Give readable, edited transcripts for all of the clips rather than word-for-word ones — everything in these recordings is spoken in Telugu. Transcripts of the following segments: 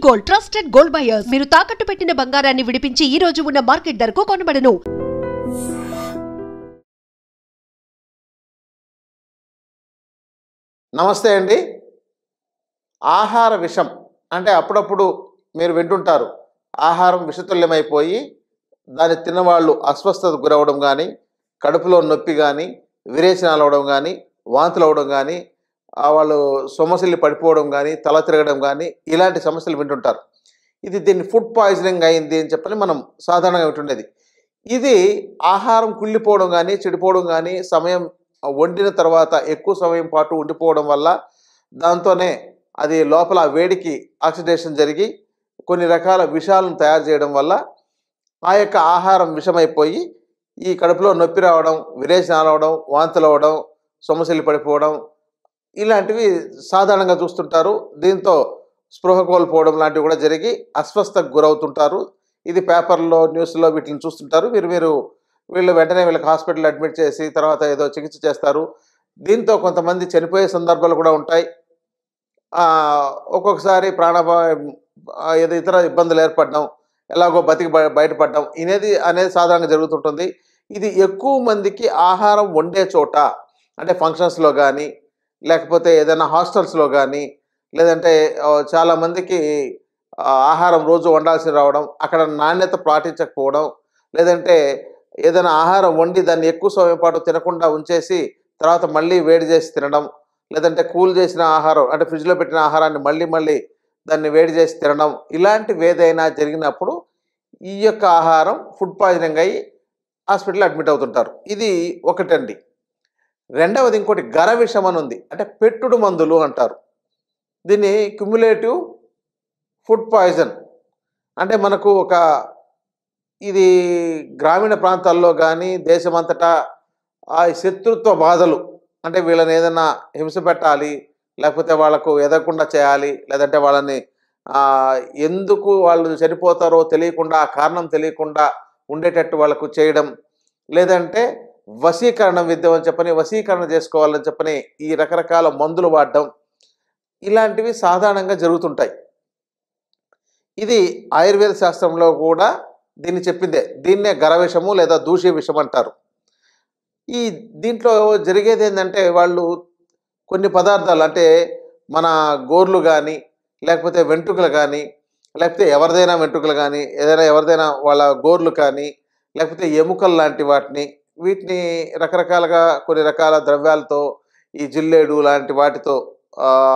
గోల్డ్ ట్రస్టెడ్ గోల్డ్ బయర్స్ మీరు తాకట్టు పెట్టిన బంగారాన్ని విడిపించి ఈ రోజు ఉన్న మార్కెట్ ధరకు కొనబడను. నమస్తే అండి. ఆహార విషం అంటే అప్పుడప్పుడు మీరు వింటుంటారు. ఆహారం విషతుల్యమైపోయి దాన్ని తిన్నవాళ్ళు అస్వస్థతకు గురవడం కానీ, కడుపులో నొప్పి కానీ, విరేచనాలు అవడం కానీ, వాంతులు అవడం కానీ, వాళ్ళు సొమ్మసిల్లి పడిపోవడం కానీ, తల తిరగడం కానీ ఇలాంటి సమస్యలు వింటుంటారు. దీన్ని ఫుడ్ పాయిజనింగ్ అయింది అని చెప్పని మనం సాధారణంగా వింటుండేది. ఇది ఆహారం కుళ్ళిపోవడం కానీ, చెడిపోవడం కానీ, సమయం వండిన తర్వాత ఎక్కువ సమయం పాటు ఉండిపోవడం వల్ల దాంతోనే అది లోపల వేడికి ఆక్సిడేషన్ జరిగి కొన్ని రకాల విషాలను తయారు చేయడం వల్ల ఆ యొక్క ఆహారం విషమైపోయి ఈ కడుపులో నొప్పి రావడం, విరేచనాలు అవడం, వాంతులు అవడం, సొమ్మసిల్లి పడిపోవడం ఇలాంటివి సాధారణంగా చూస్తుంటారు. దీంతో స్పృహ కోల్పోవడం లాంటివి కూడా జరిగి అస్వస్థకు గురవుతుంటారు. ఇది పేపర్లో, న్యూస్లో వీటిని చూస్తుంటారు. వీళ్ళు వెంటనే వీళ్ళకి హాస్పిటల్ అడ్మిట్ చేసి తర్వాత ఏదో చికిత్స చేస్తారు. దీంతో కొంతమంది చనిపోయే సందర్భాలు కూడా ఉంటాయి. ఒక్కొక్కసారి ప్రాణాపాయం, ఏదో ఇతర ఇబ్బందులు ఏర్పడడం, ఎలాగో బతికి బయటపడడం అనేది సాధారణంగా జరుగుతుంటుంది. ఇది ఎక్కువ మందికి ఆహారం వండే చోట అంటే ఫంక్షన్స్లో కానీ, లేకపోతే ఏదైనా హాస్టల్స్లో కానీ, లేదంటే చాలామందికి ఆహారం రోజు వండాల్సి రావడం, అక్కడ నాణ్యత పాటించకపోవడం, లేదంటే ఏదైనా ఆహారం వండి దాన్ని ఎక్కువ సమయం పాటు తినకుండా ఉంచేసి తర్వాత మళ్ళీ వేడి చేసి తినడం, లేదంటే కూల్ చేసిన ఆహారం అంటే ఫ్రిడ్జ్లో పెట్టిన ఆహారాన్ని మళ్ళీ దాన్ని వేడి చేసి తినడం, ఇలాంటివి ఏదైనా జరిగినప్పుడు ఈ యొక్క ఆహారం ఫుడ్ పాయిజనింగ్ అయ్యి హాస్పిటల్లో అడ్మిట్ అవుతుంటారు. ఇది ఒకటండి. రెండవది ఇంకోటి గర విషం అని ఉంది. అంటే పెట్టుడు మందులు అంటారు. దీన్ని క్యుములేటివ్ ఫుడ్ పాయిజన్ అంటే మనకు ఇది గ్రామీణ ప్రాంతాల్లో కానీ దేశమంతటా ఆ శత్రుత్వ బాధలు అంటే వీళ్ళని ఏదైనా హింస పెట్టాలి, లేకపోతే వాళ్ళకు ఎదగకుండా చేయాలి, లేదంటే వాళ్ళని ఎందుకు వాళ్ళు చనిపోతారో తెలియకుండా, ఆ కారణం తెలియకుండా ఉండేటట్టు వాళ్ళకు చేయడం, లేదంటే వశీకరణ విద్య అని చెప్పని వశీకరణ చేసుకోవాలని చెప్పని ఈ రకరకాల మందులు వాడడం, ఇలాంటివి సాధారణంగా జరుగుతుంటాయి. ఇది ఆయుర్వేద శాస్త్రంలో కూడా దీన్ని చెప్పిందే. దీన్నే గర విషము లేదా దూషి విషం అంటారు. దీంట్లో జరిగేది ఏంటంటే వాళ్ళు కొన్ని పదార్థాలు అంటే మన గోర్లు కానీ, లేకపోతే వెంట్రుకలు కానీ, లేకపోతే ఎవరిదైనా వెంట్రుకలు కానీ, ఎవరిదైనా వాళ్ళ గోర్లు కానీ, లేకపోతే ఎముకలు లాంటి వీటిని రకరకాలుగా కొన్ని రకాల ద్రవ్యాలతో ఈ జిల్లేడు లాంటి వాటితో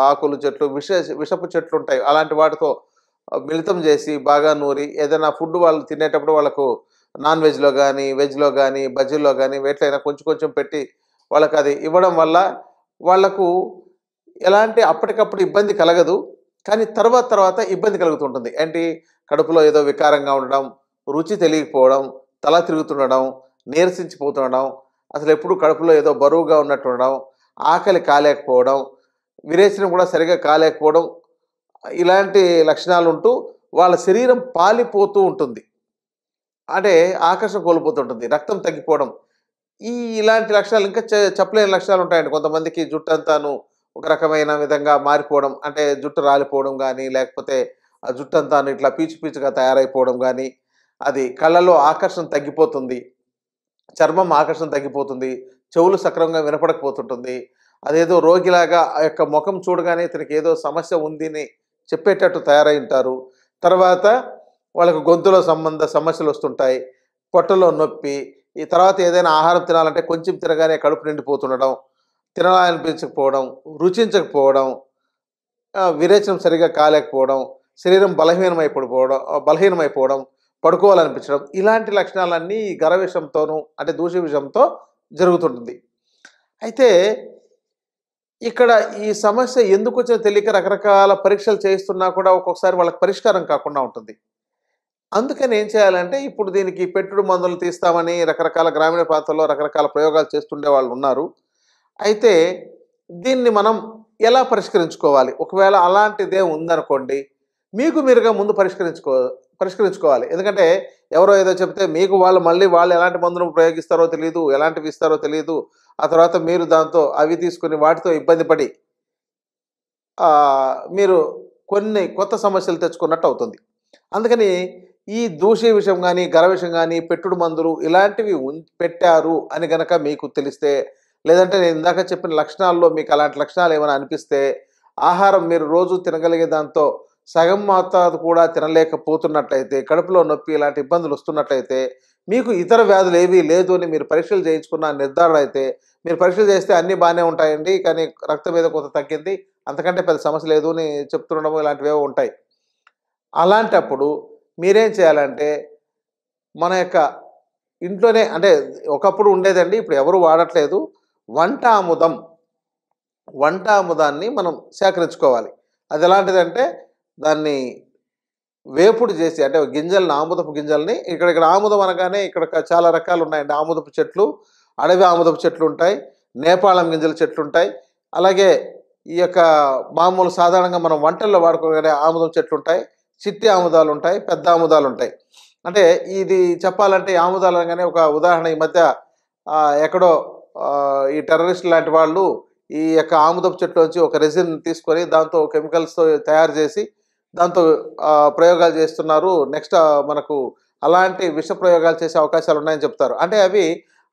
ఆకులు చెట్లు విషపు చెట్లు ఉంటాయి, అలాంటి వాటితో మిళితం చేసి బాగా నూరి ఏదైనా ఫుడ్ వాళ్ళు తినేటప్పుడు వాళ్ళకు నాన్ వెజ్లో కానీ, వెజ్లో కానీ, బజ్జీల్లో కానీ వేట్లైనా కొంచెం పెట్టి వాళ్ళకి అది ఇవ్వడం వల్ల వాళ్లకు ఎలాంటి అప్పటికప్పుడు ఇబ్బంది కలగదు, కానీ తర్వాత ఇబ్బంది కలుగుతుంటుంది. ఏంటి, కడుపులో ఏదో వికారంగా ఉండడం, రుచి తెలియకపోవడం, తల తిరుగుతుండడం, నీరసించిపోతుండడం, అసలు ఎప్పుడు కడుపులో ఏదో బరువుగా ఉన్నట్టు ఉండడం, ఆకలి కాలేకపోవడం, విరేచనం కూడా సరిగా కాలేకపోవడం, ఇలాంటి లక్షణాలు ఉంటూ వాళ్ళ శరీరం పాలిపోతూ ఉంటుంది. అంటే ఆకర్షణ కోల్పోతుంటుంది, రక్తం తగ్గిపోవడం, ఇలాంటి లక్షణాలు ఇంకా చెప్పలేని లక్షణాలు ఉంటాయండి. కొంతమందికి జుట్టు అంతాను ఒక రకమైన విధంగా మారిపోవడం, అంటే జుట్టు రాలిపోవడం కానీ, లేకపోతే ఆ జుట్టు అంతాను ఇట్లా పీచుగా తయారైపోవడం కానీ, అది కళ్ళలో ఆకర్షణ తగ్గిపోతుంది, చర్మం ఆకర్షణ తగ్గిపోతుంది, చెవులు సక్రమంగా వినపడకపోతుంటుంది, అదేదో రోగిలాగా ఆ యొక్క ముఖం చూడగానే ఇతనికి ఏదో సమస్య ఉందని చెప్పేటట్టు తయారై ఉంటారు. తర్వాత వాళ్ళకు గొంతులో సమస్యలు వస్తుంటాయి, పొట్టలో నొప్పి, ఈ తర్వాత ఏదైనా ఆహారం తినాలంటే కొంచెం తినగానే కడుపు నిండిపోతుండడం, తినాలనిపించకపోవడం, రుచించకపోవడం, విరేచనం సరిగా కాలేకపోవడం, శరీరం బలహీనమైపోవడం, పడుకోవాలనిపించడం, ఇలాంటి లక్షణాలన్నీ ఈ గర విషంతోనూ అంటే దూషి విషంతో జరుగుతుంటుంది. అయితే ఇక్కడ ఈ సమస్య ఎందుకు వచ్చినా తెలియక రకరకాల పరీక్షలు చేయిస్తున్నా కూడా ఒక్కొక్కసారి వాళ్ళకి పరిష్కారం కాకుండా ఉంటుంది. అందుకని ఏం చేయాలంటే ఇప్పుడు దీనికి పెట్టుడు మందులు తీస్తామని రకరకాల గ్రామీణ ప్రాంతాల్లో రకరకాల ప్రయోగాలు చేస్తుండే వాళ్ళు ఉన్నారు. అయితే దీన్ని మనం ఎలా పరిష్కరించుకోవాలి? ఒకవేళ అలాంటిదే ఉందనుకోండి, మీకు మీరుగా ముందు పరిష్కరించుకోవాలి. ఎందుకంటే ఎవరో ఏదో చెప్తే మీకు వాళ్ళు ఎలాంటి మందులు ప్రయోగిస్తారో తెలియదు, ఎలాంటివి ఇస్తారో తెలియదు. ఆ తర్వాత మీరు దాంతో అవి తీసుకుని వాటితో ఇబ్బంది పడి మీరు కొన్ని కొత్త సమస్యలు తెచ్చుకున్నట్టు అవుతుంది. అందుకని ఈ దూషి విషయం గానీ, గర విషయం గానీ, పెట్టుడు మందులు ఇలాంటివి పెట్టారు అని గనక మీకు తెలిస్తే, లేదంటే నేను ఇందాక చెప్పిన లక్షణాల్లో మీకు అలాంటి లక్షణాలు ఏమైనా అనిపిస్తే, ఆహారం మీరు రోజు తినగలిగే దాంతో సగం మోతాదు కూడా తినలేకపోతున్నట్లయితే, కడుపులో నొప్పి ఇలాంటి ఇబ్బందులు వస్తున్నట్లయితే, మీకు ఇతర వ్యాధులు ఏవీ లేదు అని మీరు పరీక్షలు చేయించుకున్న నిర్ధారణ అయితే, మీరు పరీక్షలు చేస్తే అన్నీ బాగానే ఉంటాయండి, కానీ రక్తం మీద కొంత తగ్గింది, అంతకంటే పెద్ద సమస్య లేదు అని చెప్తుండడం ఇలాంటివేవో ఉంటాయి. అలాంటప్పుడు మీరేం చేయాలంటే, మన యొక్క ఇంట్లోనే అంటే ఒకప్పుడు ఉండేదండి, ఇప్పుడు ఎవరు వాడట్లేదు. వంట ఆముదం, వంట ఆముదాన్ని మనం సేకరించుకోవాలి. అది ఎలాంటిదంటే దాన్ని వేపుడు చేసి అంటే గింజలను ఆముదపు గింజల్ని ఇక్కడ ఆముదం అనగానే ఇక్కడ చాలా రకాలు ఉన్నాయండి. ఆముదపు చెట్లు, అడవి ఆముదపు చెట్లు ఉంటాయి, నేపాళం గింజల చెట్లు ఉంటాయి, అలాగే ఈ యొక్క మామూలు సాధారణంగా మనం వంటల్లో వాడుకోగలిగే ఆముదం చెట్లు ఉంటాయి, చిట్టి ఆముదాలు ఉంటాయి, పెద్ద ఆముదాలు ఉంటాయి. అంటే ఇది చెప్పాలంటే ఈ ఆముదాలు అనగానే ఒక ఉదాహరణ ఈ మధ్య ఎక్కడో ఈ టెర్రరిస్ట్ లాంటి వాళ్ళు ఈ యొక్క ఆముదపు చెట్టు నుంచి ఒక రెసిన్ తీసుకొని దాంతో కెమికల్స్తో తయారు చేసి దాంతో ప్రయోగాలు చేస్తున్నారు. నెక్స్ట్ మనకు అలాంటి విష ప్రయోగాలు చేసే అవకాశాలు ఉన్నాయని చెప్తారు. అంటే అవి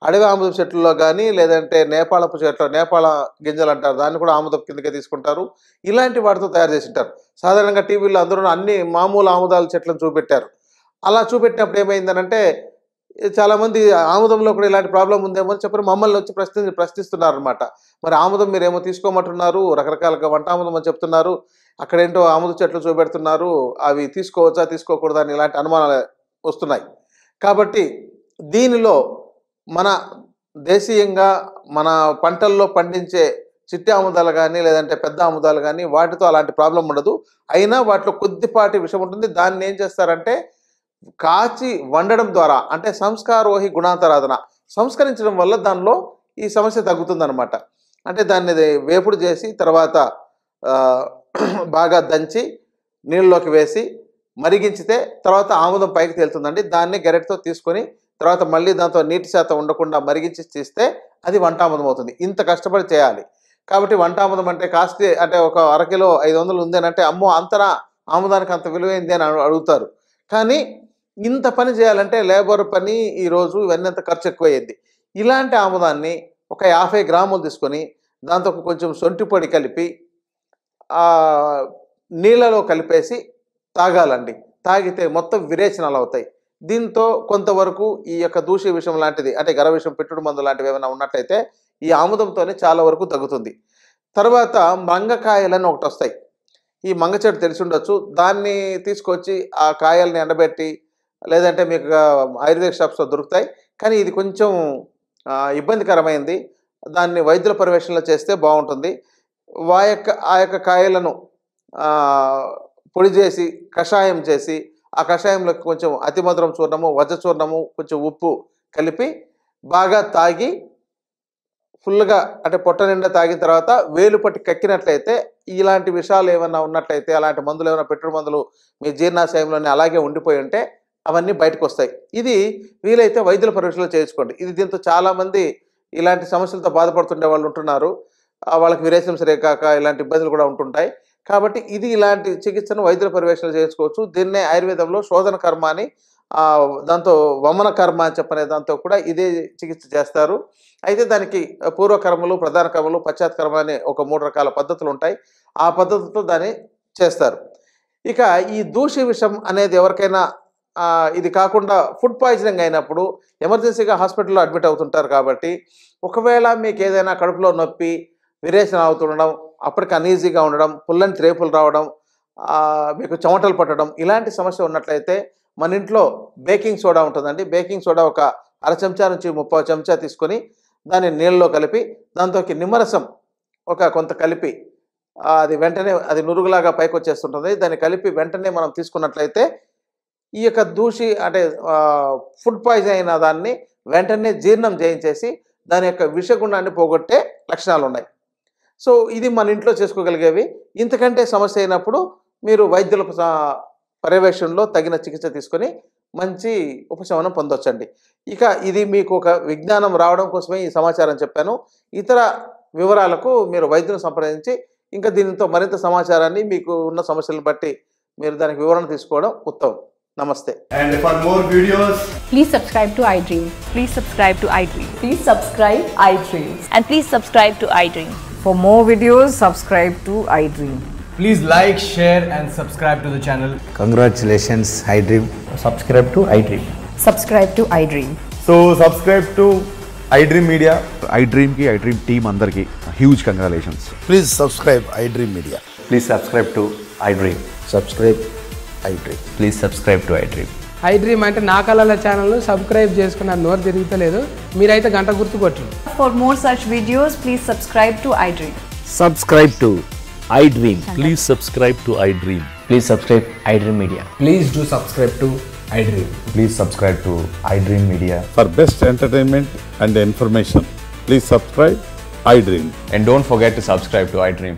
అడవి ఆముదపు చెట్లలో కానీ లేదంటే నేపాళపు చెట్లు, నేపాళ గింజలు అంటారు, దాన్ని కూడా ఆముదపు కిందకే తీసుకుంటారు. ఇలాంటి వాటితో తయారు చేసి ఉంటారు. సాధారణంగా టీవీలో అందరూ అన్ని మామూలు ఆముదాల చెట్లను చూపెట్టారు. అలా చూపెట్టినప్పుడు ఏమైందనంటే చాలామంది ఆముదంలో కూడా ఇలాంటి ప్రాబ్లం ఉందేమో అని చెప్పి మమ్మల్ని వచ్చి ప్రశ్నిస్తున్నారు అనమాట. మరి ఆముదం మీరేమో తీసుకోమంటున్నారు, రకరకాలుగా వంట ఆముదం అని చెప్తున్నారు, అక్కడేంటో ఆముద చెట్లు చూపెడుతున్నారు, అవి తీసుకోవచ్చా తీసుకోకూడదా అని ఇలాంటి అనుమానాలు వస్తున్నాయి. కాబట్టి దీనిలో మన దేశీయంగా మన పంటల్లో పండించే చిట్టి ఆముదాలు కానీ లేదంటే పెద్ద ఆముదాలు కానీ వాటితో అలాంటి ప్రాబ్లం ఉండదు. అయినా వాటిలో కొద్దిపాటి విషం ఉంటుంది. దాన్ని ఏం చేస్తారంటే కాచి వండడం ద్వారా అంటే సంస్కారోహి గుణాంతరాధన సంస్కరించడం వల్ల దానిలో ఈ సమస్య తగ్గుతుందన్నమాట. అంటే దాన్ని వేపుడు చేసి తర్వాత బాగా దంచి నీళ్ళలోకి వేసి మరిగించితే తర్వాత ఆముదం పైకి తేలుతుందండి. దాన్ని గరిటెతో తీసుకొని తర్వాత మళ్ళీ దాంతో నీటి శాతం ఉండకుండా మరిగించి తీస్తే అది వంటాముదం అవుతుంది. ఇంత కష్టపడి చేయాలి. కాబట్టి వంటాముదం అంటే కాస్ట్ అంటే ఒక అరకిలో 500 ఉంది అని అంటే అమ్మో అంతనా ఆముదానికి అంత విలువైంది అని అడుగుతారు. కానీ ఇంత పని చేయాలంటే లేబర్ పని ఈరోజు ఇవన్నీ అంత ఖర్చు ఎక్కువయ్యింది. ఇలాంటి ఆముదాన్ని ఒక 50 గ్రాములు తీసుకొని దాంతో కొంచెం సొంటి పొడి కలిపి నీళ్ళలో కలిపేసి తాగాలండి. తాగితే మొత్తం విరేచనాలు అవుతాయి. దీంతో కొంతవరకు ఈ యొక్క దూషి విషం లాంటిది అంటే గర విషం, పెట్టుడు మందు లాంటివి ఏమైనా ఉన్నట్లయితే ఈ ఆముదంతోనే చాలా వరకు తగ్గుతుంది. తర్వాత మంగకాయలని ఒకటి వస్తాయి. ఈ మంగ చెట్టు తెలిసి ఉండొచ్చు. దాన్ని తీసుకొచ్చి ఆ కాయల్ని ఎండబెట్టి లేదంటే మీకు ఆయుర్వేద షాప్స్లో దొరుకుతాయి. కానీ ఇది కొంచెం ఇబ్బందికరమైంది. దాన్ని వైద్యుల పర్యవేక్షణలో చేస్తే బాగుంటుంది. ఆ యొక్క కాయలను పొడి చేసి కషాయం చేసి ఆ కషాయంలోకి కొంచెం అతిమధురం చూర్ణము, వజ్ర చూర్ణము, కొంచెం ఉప్పు కలిపి బాగా తాగి ఫుల్గా అంటే పొట్ట నిండా తాగిన తర్వాత వేలు పట్టి కక్కినట్లయితే ఇలాంటి విషయాలు ఏమైనా ఉన్నట్లయితే అలాంటి మందులు ఏమైనా పెట్టుడు మందులు మీ జీర్ణాశయంలోనే అలాగే ఉండిపోయి ఉంటే అవన్నీ బయటకు వస్తాయి. ఇది వీలైతే వైద్యుల పరీక్షలు చేయించుకోండి. ఇది దీంతో చాలామంది ఇలాంటి సమస్యలతో బాధపడుతుండే వాళ్ళు ఉంటున్నారు. వాళ్ళకి విరేచనం సరే కాక ఇలాంటి ఇబ్బందులు కూడా ఉంటుంటాయి. కాబట్టి ఇది ఇలాంటి చికిత్సను వైద్యుల పర్యవేక్షణ చేసుకోవచ్చు. దీన్నే ఆయుర్వేదంలో శోధన కర్మ అని దాంతో వమన కర్మ అని చెప్పనే దాంతో కూడా ఇదే చికిత్స చేస్తారు. అయితే దానికి పూర్వకర్మలు, ప్రధాన కర్మలు, పశ్చాత్ కర్మ అనే ఒక 3 రకాల పద్ధతులు ఉంటాయి. ఆ పద్ధతితో దాన్ని చేస్తారు. ఇక ఈ దూషి విషం అనేది ఎవరికైనా ఇది కాకుండా ఫుడ్ పాయిజనింగ్ అయినప్పుడు ఎమర్జెన్సీగా హాస్పిటల్లో అడ్మిట్ అవుతుంటారు. కాబట్టి ఒకవేళ మీకు ఏదైనా కడుపులో నొప్పి, విరేచన అవుతుండడం, అప్పటికి అనీజీగా ఉండడం, పుల్లని త్రేపులు రావడం, మీకు చెమటలు పట్టడం ఇలాంటి సమస్య ఉన్నట్లయితే మన ఇంట్లో బేకింగ్ సోడా ఉంటుందండి. బేకింగ్ సోడా ఒక 1/2 చెంచా నుంచి 30 చెంచా తీసుకొని దాన్ని నీళ్ళలో కలిపి దాంతోకి నిమ్మరసం కొంత కలిపి అది వెంటనే అది నురుగులాగా పైకి వచ్చేస్తుంటుంది. దాన్ని కలిపి వెంటనే మనం తీసుకున్నట్లయితే ఈ యొక్క దూషి అంటే ఫుడ్ పాయిజన్ అయిన దాన్ని వెంటనే జీర్ణం చేయించేసి దాని యొక్క విషగుణాన్ని పోగొట్టే లక్షణాలు ఉన్నాయి. సో ఇది మన ఇంట్లో చేసుకోగలిగేవి. ఇంతకంటే సమస్య అయినప్పుడు మీరు వైద్యుల పర్యవేక్షణలో తగిన చికిత్స తీసుకొని మంచి ఉపశమనం పొందొచ్చండి. ఇక ఇది మీకు ఒక విజ్ఞానం రావడం కోసమే ఈ సమాచారం చెప్పాను. ఇతర వివరాలకు మీరు వైద్యులను సంప్రదించి ఇంకా దీనితో మరింత సమాచారాన్ని మీకు ఉన్న సమస్యలను బట్టి మీరు దానికి వివరణ తీసుకోవడం ఉత్తమం. నమస్తే. And for more videos, Please subscribe to iDream. Please subscribe to iDream. Please subscribe iDream. And please subscribe to iDream. For more videos, subscribe to iDream. please like, share and subscribe to the channel. Congratulations, iDream. Subscribe to iDream. Subscribe to iDream. So subscribe to iDream Media. iDream ki iDream team andarki huge congratulations. Please subscribe iDream Media. Please subscribe to iDream. Subscribe iDream. Please subscribe to iDream. iDream అంటే నా కళల ఛానల్ సబ్స్క్రైబ్ చేసుకున్న నోరు తిరుగుతలేదు, మీరైతే గంట గుర్తు కొట్టండి. For more such videos, please subscribe to iDream. Subscribe to iDream. Please subscribe to iDream. Please subscribe iDream Media. Please do subscribe to iDream. Please subscribe to iDream Media. For best entertainment and information, please subscribe iDream. And don't forget to subscribe to iDream.